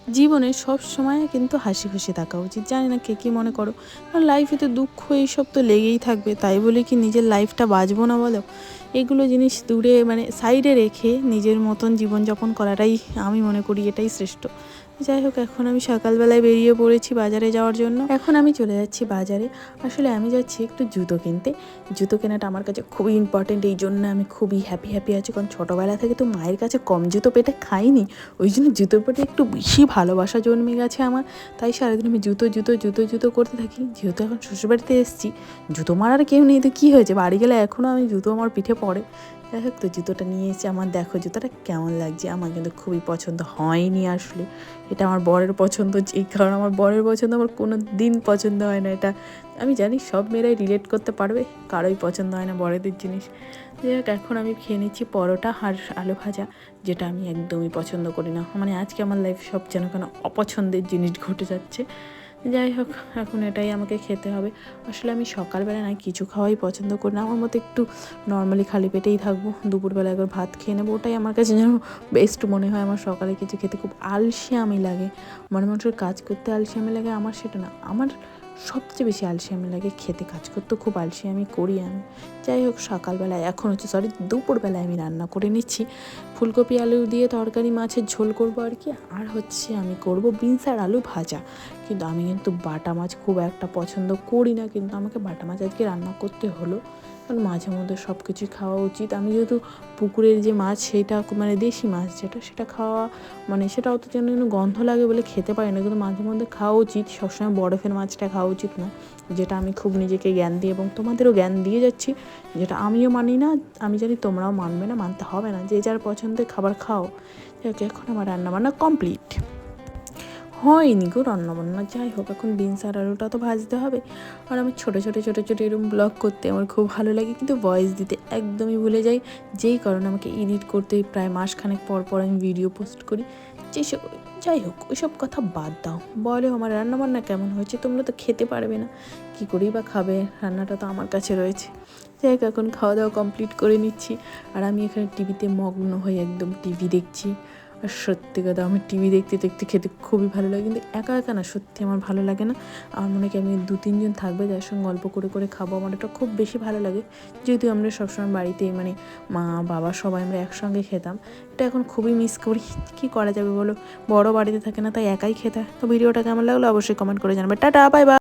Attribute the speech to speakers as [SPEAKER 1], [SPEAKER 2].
[SPEAKER 1] জীবনে সব সময় কিন্তু হাসি খুশি থাকা উচিত। জানি না কে কী মনে করো, কারণ লাইফে তো দুঃখ এইসব তো লেগেই থাকবে, তাই বলে কি নিজের লাইফটা বাঁচবো না বলো? এগুলো জিনিস দূরে সাইডে রেখে নিজের মতন জীবনযাপন করাটাই আমি মনে করি এটাই শ্রেষ্ঠ। যাই হোক, এখন আমি সকালবেলায় বেরিয়ে পড়েছি বাজারে যাওয়ার জন্য। এখন আমি চলে যাচ্ছি বাজারে। আসলে আমি যাচ্ছি একটু জুতো কিনতে। জুতো কেনাটা আমার কাছে খুবই ইম্পর্টেন্ট, এই জন্য আমি খুবই হ্যাপি আছি, কারণ ছোটোবেলা থেকে তো মায়ের কাছে কম জুতো পেটে খাইনি, ওই জন্য জুতোর প্রতি একটু বেশি ভালোবাসা জন্মে গেছে আমার। তাই সারাদিন আমি জুতো করতে থাকি। যেহেতু এখন শ্বশুরবাড়িতে এসেছি, জুতো মারার কেউ নেই তো কী হয়েছে, বাড়ি গেলে এখনও আমি জুতো আমার পিঠে পড়ে। যাই হোক, তো জুতোটা নিয়ে এসে আমার দেখো জুতোটা কেমন লাগছে, আমার কিন্তু খুবই পছন্দ হয়নি আসলে। এটা আমার বরের পছন্দ, এই কারণ আমার বরের পছন্দ আমার কোনো দিন পছন্দ হয় না। এটা আমি জানি সব মেয়েরাই রিলেট করতে পারবে, কারোই পছন্দ হয় না বরেদের জিনিস। যাই হোক, এখন আমি খেয়ে নিচ্ছি পরোটা আর আলু ভাজা, যেটা আমি একদমই পছন্দ করি না। আজকে আমার লাইফ সব যেন কেন অপছন্দের জিনিস ঘটে যাচ্ছে। যাই হোক, এখন এটাই আমাকে খেতে হবে। আসলে আমি সকালবেলা না কিছু খাওয়াই পছন্দ করি না, আমার মতো একটু নর্মালি খালি পেটেই থাকবো। দুপুরবেলা একবার ভাত খেয়ে নেবো, ওটাই আমার কাছে যেন বেস্ট মনে হয়। আমার সকালে কিছু খেতে খুব আলসেমি লাগে, মানুষের কাজ করতে আলসেমি লাগে, আমার সেটা না। আমার সবচেয়ে বেশি আলসেমি লাগে খেতে, কাজ করতে খুব আলসেমি করি আমি। যাই হোক, সকালবেলায় এখন দুপুরবেলায় আমি রান্না করে নিচ্ছি ফুলকপি আলু দিয়ে তরকারি, মাছের ঝোল করবো আর কি। আর আমি করব বিনস আর আলু ভাজা। কিন্তু আমি কিন্তু বাটা মাছ খুব একটা পছন্দ করি না, কিন্তু আমাকে বাটা মাছ আজকে রান্না করতে হলো, কারণ মাঝে মধ্যে সব কিছুই খাওয়া উচিত। আমি যেহেতু পুকুরের যে মাছ, সেটা দেশি মাছ সেটা খাওয়া সেটাও তো যেন গন্ধ লাগে বলে খেতে পারি না, কিন্তু মাঝে মধ্যে খাওয়া উচিত। সবসময় বরফের মাছটা খাওয়া উচিত না, যেটা আমি খুব নিজেকে জ্ঞান দিই এবং তোমাদেরও জ্ঞান দিয়ে যাচ্ছি, যেটা আমিও মানি না। আমি জানি তোমরাও মানবে না, মানতে হবে না, যে যার পছন্দের খাবার খাও। এখন আমার রান্নাবান্না কমপ্লিট হয়নি গো, রান্নাবান্না। যাই হোক, এখন বিনস আর আলুটা তো ভাজতে হবে। আর আমি ছোটো এরকম ব্লগ করতে আমার খুব ভালো লাগে, কিন্তু ভয়েস দিতে একদমই ভুলে যাই, যেই কারণে আমাকে এডিট করতে প্রায় মাসখানেক পর আমি ভিডিও পোস্ট করি। যেসব যাই হোক, ওইসব কথা বাদ দাও, বলো আমার রান্নাবান্না কেমন হয়েছে। তোমরা তো খেতে পারবে না, কী করেই বা খাবে, রান্নাটা তো আমার কাছে রয়েছে। যাই হোক, এখন খাওয়া দাওয়া কমপ্লিট করে নিচ্ছি, আর আমি এখানে টিভিতে মগ্ন হয়ে একদম টিভি দেখছি। আর সত্যি কথা, আমার টিভি দেখতে খেতে খুবই ভালো লাগে, কিন্তু একা না, সত্যি আমার ভালো লাগে না। আমার মনে হয় আমি 2-3 জন থাকবে, যার সঙ্গে গল্প করে খাবো, আমার এটা খুব বেশি ভালো লাগে। যদিও আমরা সবসময় বাড়িতে মা বাবা সবাই আমরা একসঙ্গে খেতাম, এটা এখন খুবই মিস করি। কী করা যাবে বলো, বড় বাড়িতে থাকে না, তাই একাই খেতে হয়। তো ভিডিওটা কেমন লাগলো অবশ্যই কমেন্ট করে জানাবে। Tata, bye bye.